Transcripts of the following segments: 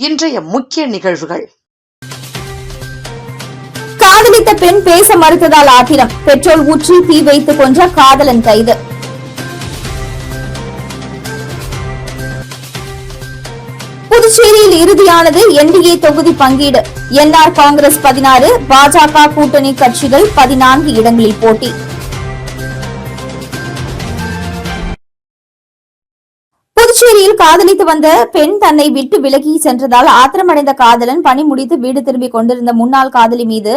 இன்றைய முக்கிய நிகழ்வுகள். காதலித்த பெண் பேச மறுத்ததால் ஆத்திரம், பெட்ரோல் ஊற்றி தீ வைத்து கொன்ற காதலன் கைது. புதுச்சேரியில் இறுதியானது என்டிஏ தொகுதி பங்கீடு. என்ஆர் காங்கிரஸ் 16, பாஜக கூட்டணி கட்சிகள் 14 இடங்களில் போட்டி. புதுச்சேரியில் காதலித்து வந்த பெண் தன்னை விட்டு விலகி சென்றதால் ஆத்திரமடைந்த காதலன் பணி முடித்து வீடு திரும்பிக் கொண்டிருந்த முன்னாள் காதலி மீது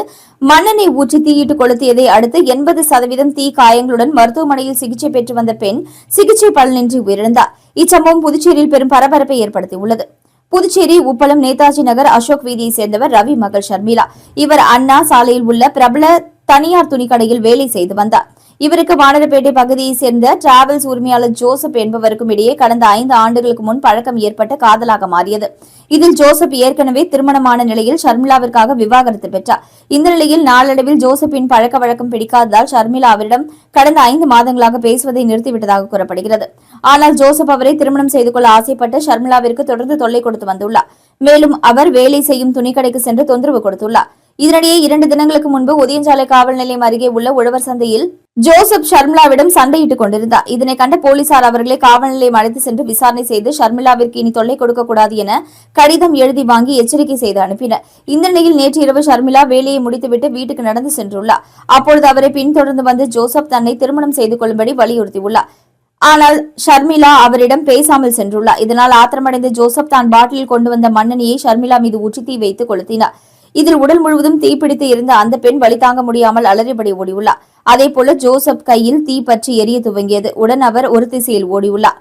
மண்ணெண்ணெய் ஊற்றி தீயிட்டு கொளுத்தியதை அடுத்து 80% தீ காயங்களுடன் மருத்துவமனையில் சிகிச்சை பெற்று வந்த பெண் சிகிச்சை பலனின்றி உயிரிழந்தார். இச்சம்பவம் புதுச்சேரியில் பெரும் பரபரப்பை ஏற்படுத்தியுள்ளது. புதுச்சேரி உப்பளம் நேதாஜி நகர் அசோக் வீதியை சேர்ந்தவர் ரவி மகள் ஷர்மிளா. இவர் அண்ணா சாலையில் உள்ள பிரபல தனியார் துணிக்கடையில் வேலை செய்து வந்தார். இவருக்கு வானரப்பேட்டை பகுதியை சேர்ந்த டிராவல்ஸ் உரிமையாளர் ஜோசப் என்பவருக்கும் இடையே கடந்த 5 ஆண்டுகளுக்கு முன் பழக்கம் ஏற்பட்ட காதலாக மாறியது. இதில் ஜோசப் ஏற்கனவே திருமணமான நிலையில் ஷர்மிளாவிற்காக விவாகரத்து பெற்றார். இந்த நிலையில் நாளடைவில் ஜோசப்பின் பழக்க வழக்கம் பிடிக்காததால் ஷர்மிளா அவரிடம் கடந்த 5 மாதங்களாக பேசுவதை நிறுத்திவிட்டதாக கூறப்படுகிறது. ஆனால் ஜோசப் அவரை திருமணம் செய்து கொள்ள ஆசைப்பட்டு ஷர்மிளாவிற்கு தொடர்ந்து தொல்லை கொடுத்து வந்துள்ளார். மேலும் அவர் வேலை செய்யும் துணிக்கடைக்கு சென்று தொந்தரவு கொடுத்துள்ளார். இதனிடையே 2 தினங்களுக்கு முன்பு உதயஞ்சாலை காவல் நிலையம் அருகே உள்ள உழவர் சந்தையில் ஜோசப் ஷர்மிளாவிடம் சண்டையிட்டுக் கொண்டிருந்தார். இதனை கண்ட போலீசார் அவர்களை காவல் நிலையம் அழைத்து சென்று விசாரணை செய்து ஷர்மிளாவிற்கு இனி தொல்லை கொடுக்கக்கூடாது என கடிதம் எழுதி வாங்கி எச்சரிக்கை செய்து அனுப்பினர். இந்த நிலையில் நேற்று இரவு ஷர்மிளா வேலையை முடித்துவிட்டு வீட்டுக்கு நடந்து சென்றுள்ளார். அப்பொழுது அவரை பின்தொடர்ந்து வந்து ஜோசப் தன்னை திருமணம் செய்து கொள்ளும்படி வலியுறுத்தியுள்ளார். ஆனால் ஷர்மிளா அவரிடம் பேசாமல் சென்றுள்ளார். இதனால் ஆத்திரமடைந்த ஜோசப் தான் பாட்டிலில் கொண்டு வந்த மண்ணெண்ணெயை ஷர்மிளா மீது ஊற்றி தீ வைத்து கொளுத்தினார். இதில் உடல் முழுவதும் தீப்பிடித்து இருந்த அந்த பெண் வலி தாங்க முடியாமல் அலறிபடி ஓடியுள்ளார். அதேபோல ஜோசப் கையில் தீ பற்றி எரிய துவங்கியது. உடன் அவர் ஒரு திசையில் ஓடியுள்ளார்.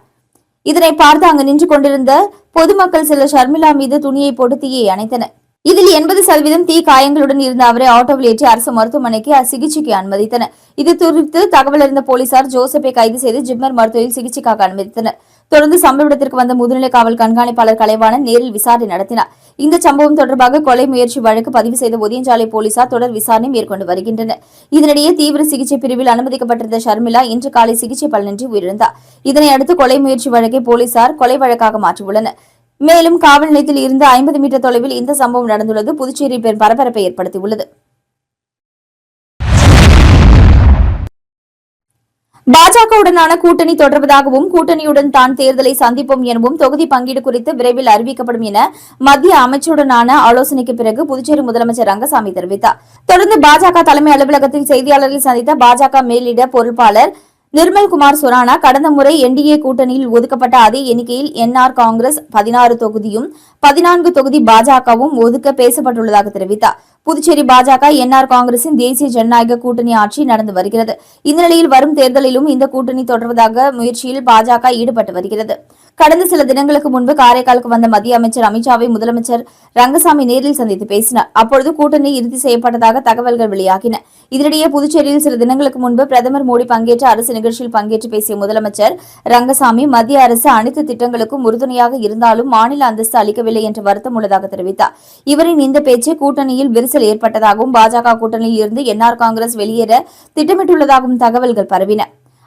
இதனை பார்த்து அங்கு நின்று கொண்டிருந்த பொதுமக்கள் சிலர் ஷர்மிளா மீது துணியை போட்டு தீயை அணைத்தனர். இதில் 80% தீ காயங்களுடன் இருந்த அவரை ஆட்டோவில் ஏற்றி அரசு மருத்துவமனைக்கு சிகிச்சைக்கு அனுமதித்தனர். இது குறித்து தகவல் அறிந்த போலீசார் ஜோசப்பை கைது செய்து ஜிப்மர் மருத்துவத்தில் சிகிச்சைக்காக அனுமதித்தனர். தொடர்ந்து சம்பவ இடத்திற்கு வந்த முதுநிலை காவல் கண்காணிப்பாளர் கலைவாணன் நேரில் விசாரணை நடத்தினார். இந்த சம்பவம் தொடர்பாக கொலை முயற்சி வழக்கு பதிவு செய்த ஒதியஞ்சாலை போலீசார் தொடர் விசாரணை மேற்கொண்டு வருகின்றனர். இதனிடையே தீவிர சிகிச்சை பிரிவில் அனுமதிக்கப்பட்டிருந்த ஷர்மிளா இன்று காலை சிகிச்சை பலனின்றி உயிரிழந்தார். இதனையடுத்து கொலை முயற்சி வழக்கை போலீசார் கொலை வழக்காக மாற்றியுள்ளனர். மேலும் காவல் நிலையத்தில் இருந்து 50 மீட்டர் தொலைவில் இந்த சம்பவம் நடந்துள்ளது புதுச்சேரியில் பெரும் பரபரப்பை ஏற்படுத்தியுள்ளது. பாஜகவுடனான கூட்டணி தொடர்வதாகவும் கூட்டணியுடன் தான் தேர்தலை சந்திப்போம் எனவும் தொகுதி பங்கீடு குறித்து விரைவில் அறிவிக்கப்படும் என மத்திய அமைச்சருடனான ஆலோசனைக்கு பிறகு புதுச்சேரி முதலமைச்சர் ரங்கசாமி தெரிவித்தார். தொடர்ந்து பாஜக தலைமை அலுவலகத்தில் செய்தியாளர்களை சந்தித்த பாஜக மேலிட பொறுப்பாளர் நிர்மல்குமார் சுரானா கடந்த முறை என்டிஏ கூட்டணியில் ஒதுக்கப்பட்ட அதே எண்ணிக்கையில் என்ஆர் காங்கிரஸ் 16 தொகுதியும் 14 தொகுதி பாஜகவும் ஒதுக்க பேசப்பட்டுள்ளதாக தெரிவித்தார். புதுச்சேரி பாஜக என்ஆர் காங்கிரசின் தேசிய ஜனநாயக கூட்டணி ஆட்சி நடந்து வருகிறது. இந்த நிலையில் வரும் தேர்தலிலும் இந்த கூட்டணி தொடர்வதாக முயற்சியில் பாஜக ஈடுபட்டு வருகிறது. கடந்த சில தினங்களுக்கு முன்பு காரைக்காலுக்கு வந்த மத்திய அமைச்சர் அமித்ஷாவை முதலமைச்சர் ரங்கசாமி நேரில் சந்தித்து பேசினார். அப்பொழுது கூட்டணி இறுதி செய்யப்பட்டதாக தகவல்கள் வெளியாகின. இதனிடையே புதுச்சேரியில் சில தினங்களுக்கு முன்பு பிரதமர் மோடி பங்கேற்ற அரசு நிகழ்ச்சியில் பங்கேற்று பேசிய முதலமைச்சர் ரங்கசாமி மத்திய அரசு அனைத்து திட்டங்களுக்கும் உறுதுணையாக இருந்தாலும் மாநில அந்தஸ்து அளிக்கவில்லை என்ற வருத்தம் உள்ளதாக தெரிவித்தார். இவரின் இந்த பேச்சு கூட்டணியில் விரிசல் ஏற்பட்டதாகவும் பாஜக கூட்டணியில் இருந்து என்ஆர் காங்கிரஸ் வெளியேற திட்டமிட்டுள்ளதாகவும் தகவல்கள் பரவின.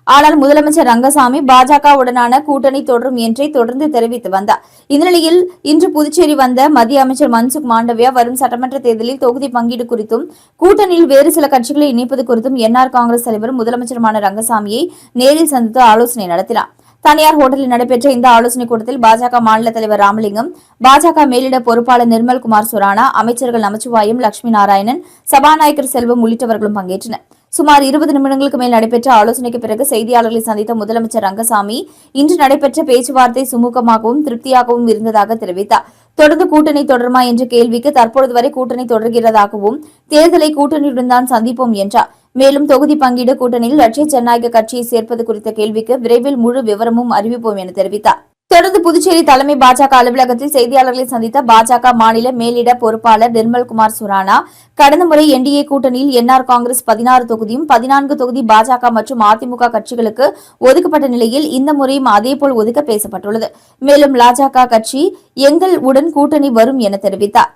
ஆனால் முதலமைச்சர் ரங்கசாமி பாஜகவுடனான கூட்டணி தொடரும் என்றே தொடர்ந்து தெரிவித்து வந்தார். இந்த நிலையில் இன்று புதுச்சேரி வந்த மத்திய அமைச்சர் மன்சுக் மாண்டவியா வரும் சட்டமன்ற தேர்தலில் தொகுதி பங்கீடு குறித்தும் கூட்டணியில் வேறு சில கட்சிகளை இணைப்பது குறித்தும் என்ஆர் காங்கிரஸ் தலைவரும் முதலமைச்சருமான ரங்கசாமியை நேரில் சந்தித்து ஆலோசனை நடத்தினார். தனியார் ஹோட்டலில் நடைபெற்ற இந்த ஆலோசனைக் கூட்டத்தில் பாஜக மாநில தலைவர் ராமலிங்கம், பாஜக மேலிட பொறுப்பாளர் நிர்மல்குமார் சுரானா, அமைச்சர்கள் நமச்சிவாயம், லட்சுமி நாராயணன், சபாநாயகர் செல்வம் உள்ளிட்டவர்களும் பங்கேற்றனர். சுமார் 20 நிமிடங்களுக்கு மேல் நடைபெற்ற ஆலோசனைக்கு பிறகு செய்தியாளர்களை சந்தித்த முதலமைச்சர் ரங்கசாமி இன்று நடைபெற்ற பேச்சுவார்த்தை சுமூகமாகவும் திருப்தியாகவும் இருந்ததாக தெரிவித்தார். தொடர்ந்து கூட்டணி தொடருமா என்ற கேள்விக்கு தற்பொழுது வரை கூட்டணி தொடர்கிறதாகவும் தேர்தலை கூட்டணியுடன் தான் சந்திப்போம் என்றார். மேலும் தொகுதி பங்கீடு கூட்டணியில் லட்சிய ஜனநாயக கட்சியை சேர்ப்பது குறித்த கேள்விக்கு விரைவில் முழு விவரமும் அறிவிப்போம் என தெரிவித்தார். தொடர்ந்து புதுச்சேரி தலைமை பாஜக அலுவலகத்தில் செய்தியாளர்களை சந்தித்த பாஜக மாநில மேலிட பொறுப்பாளர் நிர்மல்குமார் சுரானா கடந்த முறை என்டிஏ கூட்டணியில் என்ஆர் காங்கிரஸ் 16 தொகுதியும் 14 தொகுதி பாஜக மற்றும் அதிமுக கட்சிகளுக்கு ஒதுக்கப்பட்ட நிலையில் இந்த முறையும் அதேபோல் ஒதுக்க பேசப்பட்டுள்ளது. மேலும் பாஜக கட்சி எங்கள் உடன் கூட்டணி வரும் என தெரிவித்தார்.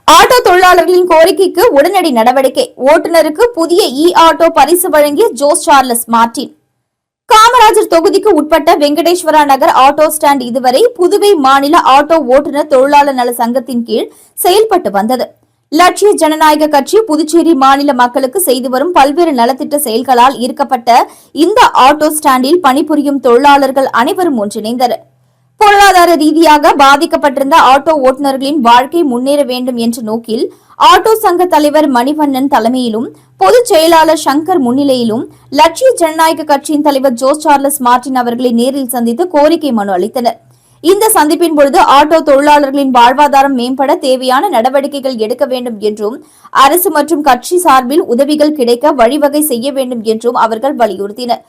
ஆட்டோ தொழிலாளர்களின் கோரிக்கைக்கு உடனடி நடவடிக்கை. ஓட்டுநருக்கு புதிய ஆட்டோ பரிசு வழங்கிய ஜோஸ் சார்லஸ் மார்டின். காமராஜர் தொகுதிக்கு உட்பட்ட வெங்கடேஸ்வரா நகர் ஆட்டோ ஸ்டாண்ட் இதுவரை புதுவை மாநில ஆட்டோ ஓட்டுநர் தொழிலாளர் நல சங்கத்தின் கீழ் செயல்பட்டு வந்தது. லட்சிய ஜனநாயக கட்சி புதுச்சேரி மாநில மக்களுக்கு செய்து வரும் பல்வேறு நலத்திட்ட செயல்களால் ஈர்க்கப்பட்ட இந்த ஆட்டோ ஸ்டாண்டில் பணிபுரியும் தொழிலாளர்கள் அனைவரும் ஒன்றிணைந்தனர். பொருளாதார ரீதியாக பாதிக்கப்பட்டிருந்த ஆட்டோ ஓட்டுநர்களின் வாழ்க்கை முன்னேற வேண்டும் என்ற நோக்கில் ஆட்டோ சங்க தலைவர் மணிவண்ணன் தலைமையிலும் பொதுச் செயலாளர் சங்கர் முன்னிலையிலும் லட்சிய ஜனநாயக கட்சியின் தலைவர் ஜோஸ் சார்லஸ் மார்டின் அவர்களை நேரில் சந்தித்து கோரிக்கை மனு அளித்தனர். இந்த சந்திப்பின் பொழுது ஆட்டோ தொழிலாளர்களின் வாழ்வாதாரம் மேம்பட தேவையான நடவடிக்கைகள் எடுக்க வேண்டும் என்றும் அரசு மற்றும் கட்சி சார்பில் உதவிகள் கிடைக்க வழிவகை செய்ய வேண்டும் என்றும் அவர்கள் வலியுறுத்தினர்.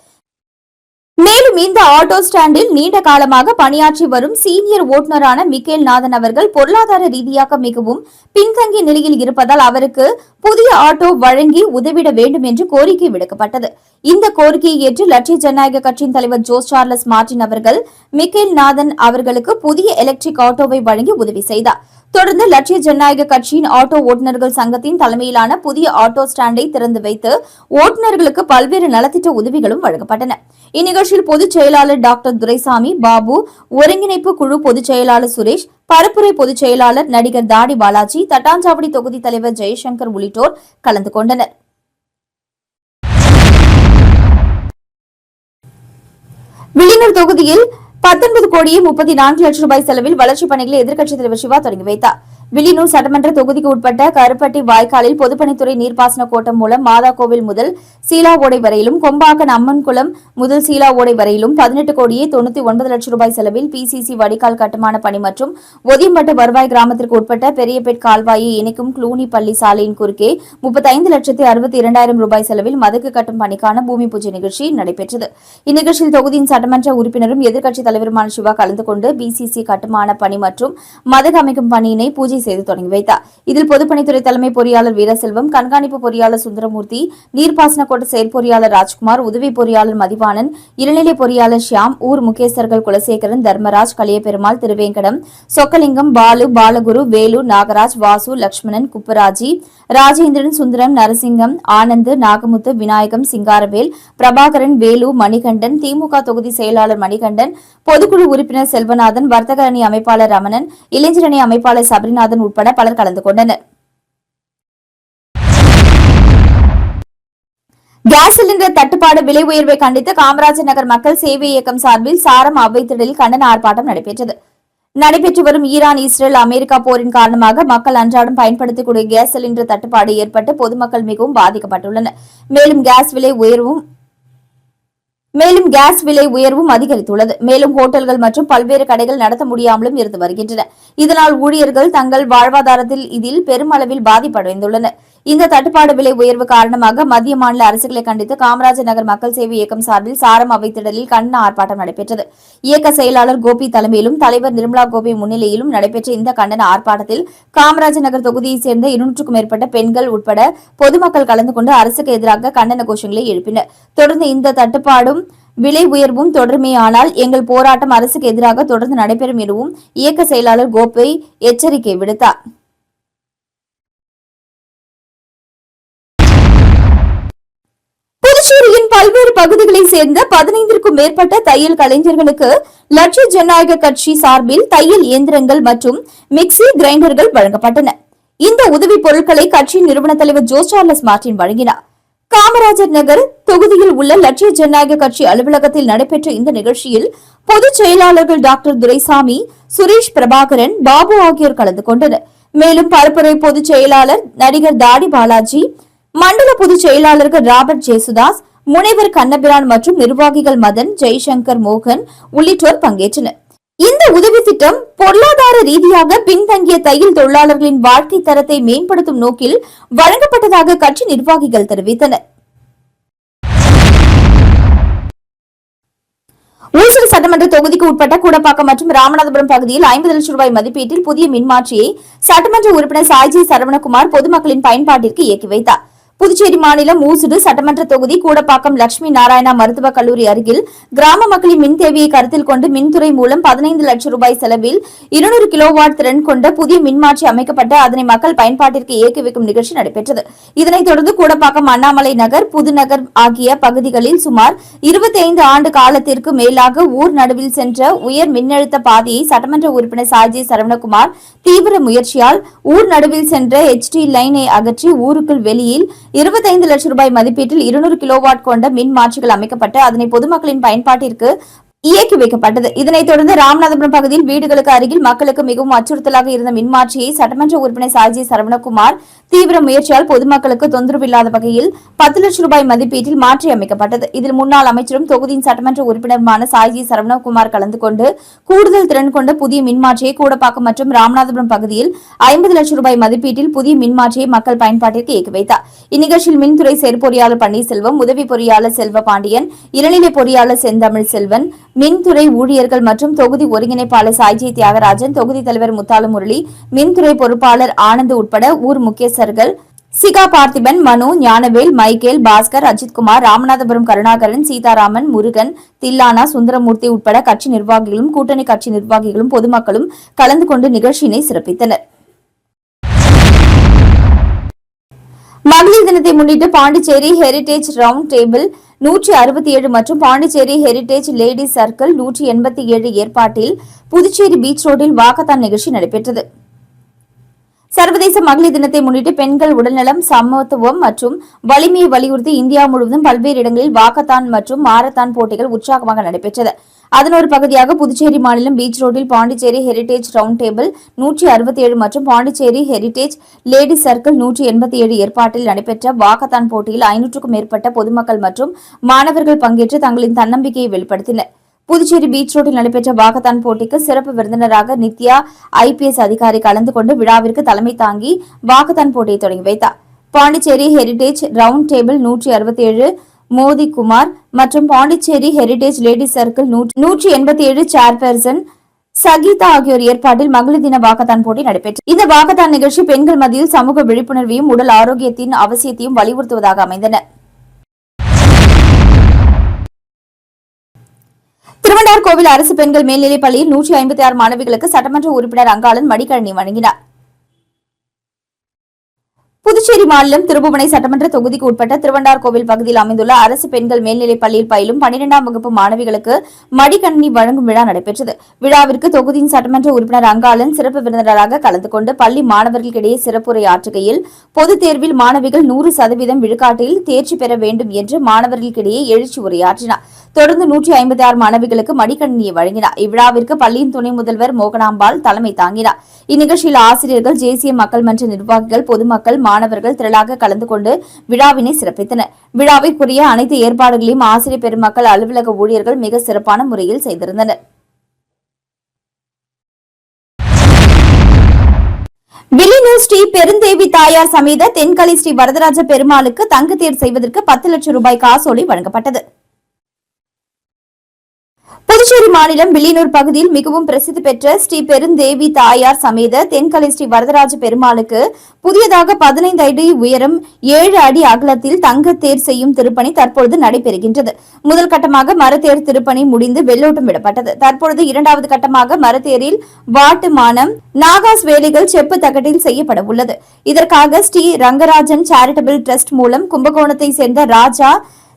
மேலும் இந்த ஆட்டோ ஸ்டாண்டில் நீண்ட காலமாக பணியாற்றி வரும் சீனியர் ஓட்டுநரான மிக்கேல் நாதன் அவர்கள் பொருளாதார ரீதியாக மிகவும் பின்தங்கிய நிலையில் இருப்பதால் அவருக்கு புதிய ஆட்டோ வழங்கி உதவிட வேண்டும் என்று கோரிக்கை விடுக்கப்பட்டது. இந்த கோரிக்கையை ஏற்று லட்சிய ஜனநாயக கட்சியின் தலைவர் ஜோஸ் சார்லஸ் மார்டின் அவர்கள் மிக்கேல் நாதன் அவர்களுக்கு புதிய எலக்ட்ரிக் ஆட்டோவை வழங்கி உதவி செய்தார். தொடர்ந்து லட்சிய ஜனநாயக கட்சியின் ஆட்டோ ஓட்டுநர்கள் சங்கத்தின் தலைமையிலான புதிய ஆட்டோ ஸ்டாண்டை திறந்து வைத்து ஓட்டுநர்களுக்கு பல்வேறு நலத்திட்ட உதவிகளும் வழங்கப்பட்டன. இந்நிகழ்ச்சியில் பொதுச் செயலாளர் டாக்டர் துரைசாமி, பாபு, ஒருங்கிணைப்பு குழு பொதுச் செயலாளர் சுரேஷ், பரப்புரை பொதுச் செயலாளர் நடிகர் தாடி பாலாஜி, தட்டாஞ்சாவடி தொகுதி தலைவர் ஜெயசங்கர் உள்ளிட்டோர் கலந்து கொண்டனர். வில்லியனூர் தொகுதியில் 19 கோடியே 34 லட்சம் ரூபாய் செலவில் வளர்ச்சிப் பணிகளை எதிர்க்கட்சித் தலைவர் சிவா தொடங்கி வைத்தார். வில்லியனூர் சட்டமன்ற தொகுதிக்கு உட்பட்ட கருப்பட்டி வாய்க்காலில் பொதுப்பணித்துறை நீர்ப்பாசன கோட்டம் மூலம் மாதா கோவில் முதல் சீலா ஓடை வரையிலும், கொம்பாக்கன் அம்மன் குளம் முதல் சீலா ஓடை வரையிலும் 18 கோடியே 99 லட்சம் ரூபாய் செலவில் பிசிசி வடிகால் கட்டுமான பணி மற்றும் ஒதியம்பட்டு வருவாய் கிராமத்திற்கு உட்பட்ட பெரியபேட் கால்வாயை இணைக்கும் க்ளூனி பள்ளி சாலையின் குறுக்கே 35,62,000 ரூபாய் செலவில் மதகு கட்டும் பணிக்கான பூமி பூஜை நிகழ்ச்சி நடைபெற்றது. இந்நிகழ்ச்சியில் தொகுதியின் சட்டமன்ற உறுப்பினரும் எதிர்க்கட்சித் தலைவருமான சிவா கலந்து கொண்டு பிசிசி கட்டுமான பணி மற்றும் மதகு அமைக்கும் பணியினை பூஜை செய்து தொடங்கி வைத்தார். இதில் பொதுப்பணித்துறை தலைமை பொறியாளர் வீரசெல்வம், கண்காணிப்பு பொறியாளர் சுந்தரமூர்த்தி, நீர்ப்பாசன கோட்ட செயற்பொறியாளர் ராஜ்குமார், உதவி பொறியாளர் மதிவாணன், இளநிலை பொறியாளர் ஷியாம், ஊர் முக்கியஸ்தர்கள் குலசேகரன், தர்மராஜ், கலியபெருமாள், திருவேங்கடம், சொக்கலிங்கம், பாலு, பாலகுரு, வேலு, நாகராஜ், வாசு, லட்சுமணன், குப்பராஜி, ராஜேந்திரன், சுந்தரம், நரசிங்கம், ஆனந்த், நாகமுத்து, விநாயகம், சிங்காரவேல், பிரபாகரன், வேலு, மணிகண்டன், திமுக தொகுதி செயலாளர் மணிகண்டன், பொதுக்குழு உறுப்பினர் செல்வநாதன், வர்த்தக அணி அமைப்பாளர் ரமணன், இளைஞர் அணி அமைப்பாளர் சபரிநாதன் உட்பட பலர் கலந்து கொண்டனர். கேஸ் சிலிண்டர் தட்டுப்பாடு விலை உயர்வை கண்டித்து காமராஜர் நகர் மக்கள் சேவை இயக்கம் சார்பில் சாரம் அவைத்திடலில் கண்டன ஆர்ப்பாட்டம் நடைபெற்றது. நடைபெற்று வரும் ஈரான், இஸ்ரேல், அமெரிக்கா போரின் காரணமாக மக்கள் அன்றாடம் பயன்படுத்தக்கூடிய கேஸ் சிலிண்டர் தட்டுப்பாடு ஏற்பட்டு பொதுமக்கள் மிகவும் பாதிக்கப்பட்டுள்ளனர். மேலும் கேஸ் விலை உயர்வும் அதிகரித்துள்ளது. மேலும் ஹோட்டல்கள் மற்றும் பல்வேறு கடைகள் நடத்த முடியாமலும் இருந்து வருகின்றன. இதனால் ஊழியர்கள் தங்கள் வாழ்வாதாரத்தில் இதில் பெருமளவில் பாதிப்படைந்துள்ளனர். இந்த தட்டுப்பாடு விலை உயர்வு காரணமாக மத்திய மாநில அரசுகளை கண்டித்து காமராஜர் நகர் மக்கள் சேவை இயக்கம் சார்பில் சாரம் அவைத்திடலில் கண்டன ஆர்ப்பாட்டம் நடைபெற்றது. இயக்க செயலாளர் கோபி தலைமையிலும் தலைவர் நிர்மலா கோபி முன்னிலையிலும் நடைபெற்ற இந்த கண்டன ஆர்ப்பாட்டத்தில் காமராஜர் நகர் தொகுதியைச் சேர்ந்த 200க்கும் மேற்பட்ட பெண்கள் உட்பட பொதுமக்கள் கலந்து கொண்டு அரசுக்கு எதிராக கண்டன கோஷங்களை எழுப்பினர். தொடர்ந்து இந்த தட்டுப்பாடும் விலை உயர்வும் தொடருமேயானால் எங்கள் போராட்டம் அரசுக்கு எதிராக தொடர்ந்து நடைபெறும் எனவும் இயக்க செயலாளர் கோபி எச்சரிக்கை விடுத்தார். புதுச்சேரியின் பல்வேறு பகுதிகளைச் சேர்ந்த 15க்கும் மேற்பட்ட தையல் கலைஞர்களுக்கு லட்சிய ஜனநாயக கட்சி சார்பில் தையல் இயந்திரங்கள் மற்றும் மிக்சி கிரைண்டர்கள் வழங்கப்பட்டன. இந்த உதவிப் பொருட்களை கட்சியின் நிறுவன தலைவர் ஜோஸ் சார்லஸ் மார்டின் வழங்கினார். காமராஜர் நகர் தொகுதியில் உள்ள லட்சிய ஜனநாயக கட்சி அலுவலகத்தில் நடைபெற்ற இந்த நிகழ்ச்சியில் பொதுச் செயலாளர்கள் டாக்டர் துரைசாமி, சுரேஷ், பிரபாகரன், பாபு ஆகியோர் கலந்து கொண்டனர். மேலும் பரப்புரை பொதுச் செயலாளர் நடிகர் தாடி பாலாஜி, மண்டல பொதுச் செயலாளர்கள் ராபர்ட் ஜேசுதாஸ், முனைவர் கண்ணபிரான் மற்றும் நிர்வாகிகள் மதன், ஜெய்சங்கர், மோகன் உள்ளிட்டோர் பங்கேற்றனர். இந்த உதவி திட்டம் பொருளாதார ரீதியாக பின்தங்கிய தையல் தொழிலாளர்களின் வாழ்க்கை தரத்தை மேம்படுத்தும் நோக்கில் வழங்கப்பட்டதாக கட்சி நிர்வாகிகள் தெரிவித்தனர். ஊசூர் சட்டமன்ற தொகுதிக்கு உட்பட்ட கூடப்பாக்கம் மற்றும் ராமநாதபுரம் பகுதியில் 50 லட்சம் ரூபாய் மதிப்பீட்டில் புதிய மின்மாற்றியை சட்டமன்ற உறுப்பினர் சாய்ஜி சரவணகுமார் பொதுமக்களின் பயன்பாட்டிற்கு இயக்கி வைத்தார். புதுச்சேரி மாநிலம் ஊசுடு சட்டமன்ற தொகுதி கூடப்பாக்கம் லட்சுமி நாராயணா மருத்துவக் கல்லூரி அருகில் கிராம மக்களின் மின் தேவையை கருத்தில் கொண்டு மின்துறை மூலம் 15 லட்சம் ரூபாய் செலவில் 200 கிலோவாட் திறன் கொண்ட புதிய மின்மாற்றி அமைக்கப்பட்டு அதனை மக்கள் பயன்பாட்டிற்கு இயக்கி வைக்கும் நிகழ்ச்சி நடைபெற்றது. இதனைத் தொடர்ந்து கூடப்பாக்கம் அண்ணாமலை நகர் புதுநகர் ஆகிய பகுதிகளில் சுமார் 25 ஆண்டு காலத்திற்கு மேலாக ஊர் நடுவில் சென்ற உயர் மின்னழுத்த பாதையை சட்டமன்ற உறுப்பினர் சாய்ஜி சரவணகுமார் தீவிர முயற்சியால் ஊர் நடுவில் சென்ற HT லைனை அகற்றி ஊருக்குள் வெளியில் 25 லட்சம் ரூபாய் மதிப்பீட்டில் 200 கிலோவாட் கொண்ட மின் மாற்றிகள் அமைக்கப்பட்டு அதனை பொதுமக்களின் பயன்பாட்டிற்கு இயக்கி வைக்கப்பட்டது. இதனைத் தொடர்ந்து ராமநாதபுரம் பகுதியில் வீடுகளுக்கு அருகில் மக்களுக்கு மிகவும் அச்சுறுத்தலாக இருந்த மின்மாற்றியை சட்டமன்ற உறுப்பினர் சாய்ஜி சரவணகுமார் தீவிர முயற்சியால் பொதுமக்களுக்கு தொந்தரவில்லாத வகையில் 10 லட்சம் ரூபாய் மதிப்பீட்டில் மாற்றி அமைக்கப்பட்டது. இதில் முன்னாள் அமைச்சரும் தொகுதியின் சட்டமன்ற உறுப்பினருமான சாய்ஜி சரவணகுமார் கலந்து கொண்டு கூடுதல் திறன் கொண்ட புதிய மின்மாற்றியை கூடப்பாக்கம் மற்றும் ராமநாதபுரம் பகுதியில் 50 லட்சம் ரூபாய் மதிப்பீட்டில் புதிய மின்மாற்றியை மக்கள் பயன்பாட்டிற்கு இயக்கி வைத்தார். இந்நிகழ்ச்சியில் மின்துறை செயற்பொறியாளர் பன்னீர்செல்வம், உதவி பொறியாளர் செல்வ பாண்டியன், இளநிலை பொறியாளர் செந்தமிழ் செல்வன், மின்துறை ஊழியர்கள் மற்றும் தொகுதி ஒருங்கிணைப்பாளர் சாய்ஜி தியாகராஜன், தொகுதி தலைவர் முத்தாலு முரளி, மின்துறை பொறுப்பாளர் ஆனந்த் உட்பட ஊர் முக்கியஸ்தர்கள் சிகா பார்த்திபன், மனு, ஞானவேல், மைக்கேல், பாஸ்கர், அஜித்குமார், ராமநாதபுரம் கருணாகரன், சீதாராமன், முருகன், தில்லானா, சுந்தரமூர்த்தி உட்பட கட்சி நிர்வாகிகளும் கூட்டணி கட்சி நிர்வாகிகளும் பொதுமக்களும் கலந்து கொண்டு நிகழ்ச்சியினை சிறப்பித்தனர். மகளிர் தினத்தை முன்னிட்டு பாண்டிச்சேரி ஹெரிடேஜ் ரவுண்ட் டேபிள் 167 மற்றும் பாண்டிச்சேரி ஹெரிடேஜ் லேடிஸ் சர்க்கிள் 187 ஏற்பாட்டில் புதுச்சேரி பீச் ரோட்டில் வாக்கத்தான் நிகழ்ச்சி நடைபெற்றது. சர்வதேச மகளிர் தினத்தை முன்னிட்டு பெண்கள் உடல்நலம், சமத்துவம் மற்றும் வலிமையை வலியுறுத்தி இந்தியா முழுவதும் பல்வேறு இடங்களில் வாக்கத்தான் மற்றும் மாரத்தான் போட்டிகள் உற்சாகமாக நடைபெற்றது. அதன் ஒரு பகுதியாக புதுச்சேரி மாநிலம் பீச் ரோட்டில் பாண்டிச்சேரி ஹெரிடேஜ் ரவுண்ட் டேபிள் 167 மற்றும் பாண்டிச்சேரி ஹெரிடேஜ் லேடிஸ் சர்க்கிள் 187 ஏற்பாட்டில் நடைபெற்ற வாக்கத்தான் போட்டியில் 500க்கும் மேற்பட்ட பொதுமக்கள் மற்றும் மாணவர்கள் பங்கேற்று தங்களின் தன்னம்பிக்கையை வெளிப்படுத்தினர். புதுச்சேரி பீச் ரோட்டில் நடைபெற்ற வாக்கத்தான் போட்டிக்கு சிறப்பு விருந்தினராக நித்யா IPS அதிகாரி கலந்து கொண்டு விழாவிற்கு தலைமை தாங்கி வாக்கத்தான் போட்டியை தொடங்கி வைத்தார். Pondicherry Heritage Round Table 167 Moti Kumar மற்றும் Pondicherry Heritage Ladies Circle 187 chairperson Sakeetha ஆகியோர் ஏற்பாட்டில் மகளிர் தின வாக்கத்தான் போட்டி நடைபெற்றது. இந்த வாக்கத்தான் நிகழ்ச்சி பெண்கள் மத்தியில் சமூக விழிப்புணர்வையும் உடல் ஆரோக்கியத்தின் அவசியத்தையும் வலியுறுத்துவதாக அமைந்தன. திருவண்டார்கோவில் அரசு பெண்கள் மேல்நிலைப் பள்ளியில் 156 மாணவிகளுக்கு சட்டமன்ற உறுப்பினர் அங்காளன் மடிக்கணினி வழங்கினார். புதுச்சேரி மாநிலம் திருபுவனை சட்டமன்ற தொகுதிக்கு உட்பட்ட திருவண்டார்கோவில் பகுதியில் அமைந்துள்ள அரசு பெண்கள் மேல்நிலைப் பள்ளியில் பயிலும் 12ஆம் வகுப்பு மாணவிகளுக்கு மடிக்கணினி வழங்கும் விழா நடைபெற்றது. விழாவிற்கு தொகுதியின் சட்டமன்ற உறுப்பினர் அங்காளன் சிறப்பு விருந்தினராக கலந்து கொண்டு பள்ளி மாணவர்களிடையே சிறப்புரை ஆற்றுகையில் பொதுத் தேர்வில் மாணவிகள் 100% விழுக்காட்டில் தேர்ச்சி பெற வேண்டும் என்று மாணவர்களிடையே எழுச்சி உரையாற்றினார். தொடர்ந்து 156 மாணவிகளுக்கு மடிக்கணினியை வழங்கினார். இவ்விழாவிற்கு பள்ளியின் துணை முதல்வர் மோகனாம்பாள் தலைமை தாங்கினார். இந்நிகழ்ச்சியில் ஆசிரியர்கள், தேசிய மக்கள் மன்ற நிர்வாகிகள், பொதுமக்கள், மாணவர்கள் திரளாக கலந்து கொண்டு விழாவினை சிறப்பித்தனர். விழாவிற்குரிய அனைத்து ஏற்பாடுகளையும் ஆசிரியர் பெருமக்கள், அலுவலக ஊழியர்கள் மிக சிறப்பான முறையில் செய்திருந்தனர். வில்லியனூர் ஸ்ரீ பெருந்தேவி தாயார் சமேத தென்கலை ஸ்ரீ வரதராஜ பெருமாளுக்கு தங்கத்தேர் செய்வதற்கு 10 லட்சம் ரூபாய் காசோலை வழங்கப்பட்டது. புதுச்சேரி மாநிலம் வில்லியனூர் பகுதியில் மிகவும் பிரசித்தி பெற்ற ஸ்ரீ பெருந்தேவி தாயார் சமேத தென்கலை ஸ்ரீ வரதராஜ பெருமாளுக்கு புதியதாக 15 அடி உயரம் 7 அடி அகலத்தில் தங்கத்தேர் செய்யும் திருப்பணி தற்பொழுது நடைபெறுகின்றது. முதல் கட்டமாக மரத்தேர் திருப்பணி முடிந்து வெள்ளோட்டம் விடப்பட்டது. தற்பொழுது இரண்டாவது கட்டமாக மரத்தேரில் வாட்டுமானம், நாகாஸ் வேலைகள் செப்பு தகட்டில் செய்யப்பட உள்ளது. இதற்காக ஸ்ரீ ரங்கராஜன் சேரிட்டபிள் டிரஸ்ட் மூலம் கும்பகோணத்தை சேர்ந்த ராஜா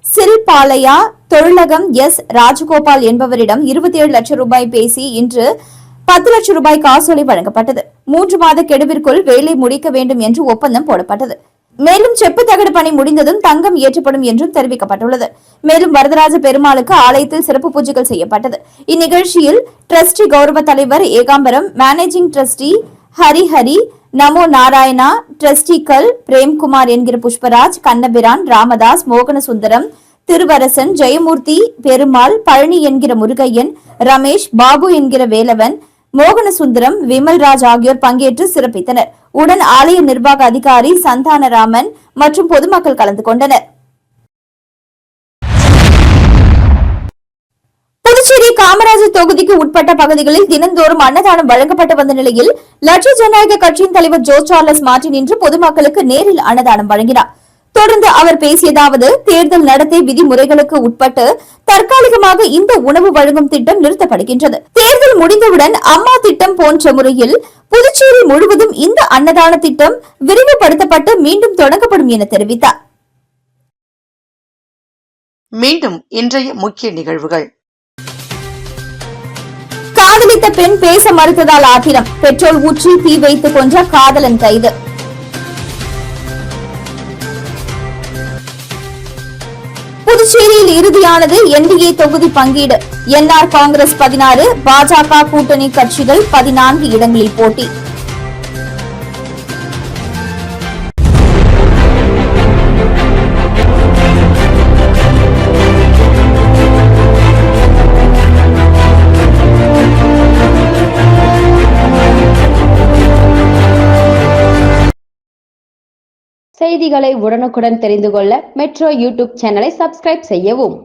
சில்பாலயா தொழிலகம் ராஜகோபால் என்பவரிடம் 27 லட்சம் ரூபாய் பேசி இன்று 10 லட்சம் ரூபாய் காசோலை வழங்கப்பட்டது. 3 மாத கெடுவிற்குள் வேலை முடிக்க வேண்டும் என்று ஒப்பந்தம் போடப்பட்டது. மேலும் செப்பு தகடு பணி முடிந்ததும் தங்கம் ஏற்றப்படும் என்றும் தெரிவிக்கப்பட்டுள்ளது. மேலும் வரதராஜ பெருமாளுக்கு ஆலயத்தில் சிறப்பு பூஜைகள் செய்யப்பட்டது. இந்நிகழ்ச்சியில் டிரஸ்டி கௌரவ தலைவர் ஏகாம்பரம், மேனேஜிங் டிரஸ்டி ஹரிஹரி, நமோ நாராயணா, டிரஸ்டிகள் பிரேம்குமார் என்கிற புஷ்பராஜ், கண்ணபிரான், ராமதாஸ், மோகனசுந்தரம், திருவரசன், ஜெயமூர்த்தி, பெருமாள், பழனி என்கிற முருகையன், ரமேஷ், பாபு என்கிற வேலவன், மோகனசுந்தரம், விமல்ராஜ் ஆகியோர் பங்கேற்று சிறப்பித்தனர். உடன் ஆலய நிர்வாக அதிகாரி சந்தானராமன் மற்றும் பொதுமக்கள் கலந்து கொண்டனர். புதுச்சேரி காமராஜர் தொகுதிக்கு உட்பட்ட பகுதிகளில் தினந்தோறும் அன்னதானம் வழங்கப்பட்டு வந்த நிலையில் லட்சிய ஜனநாயக கட்சியின் தலைவர் ஜோ சார்லஸ் மார்டின் இன்று பொதுமக்களுக்கு நேரில் அன்னதானம் வழங்கினார். தொடர்ந்து அவர் பேசியதாவது, தேர்தல் நடத்தை விதிமுறைகளுக்கு உட்பட்டு தற்காலிகமாக இந்த உணவு வழங்கும் திட்டம் நிறுத்தப்படுகின்றது. தேர்தல் முடிந்தவுடன் அம்மா திட்டம் போன்ற முறையில் புதுச்சேரி முழுவதும் இந்த அன்னதான திட்டம் விரிவுபடுத்தப்பட்டு மீண்டும் தொடங்கப்படும் என தெரிவித்தார். மீண்டும் இன்றைய முக்கிய நிகழ்வுகள். காதலித்த பெண் பேச மறுத்ததால் ஆத்திரம், பெட்ரோல் ஊற்றி தீ வைத்து கொன்ற காதலன் கைது. புதுச்சேரியில் இறுதியானது என்டிஏ தொகுதி பங்கீடு. என்ஆர் காங்கிரஸ் 16, பாஜக கூட்டணி கட்சிகள் 14 இடங்களில் போட்டி. செய்திகளை உடனுக்குடன் தெரிந்து கொள்ள மெட்ரோ யூடியூப் சேனலை சப்ஸ்கிரைப் செய்யவும்.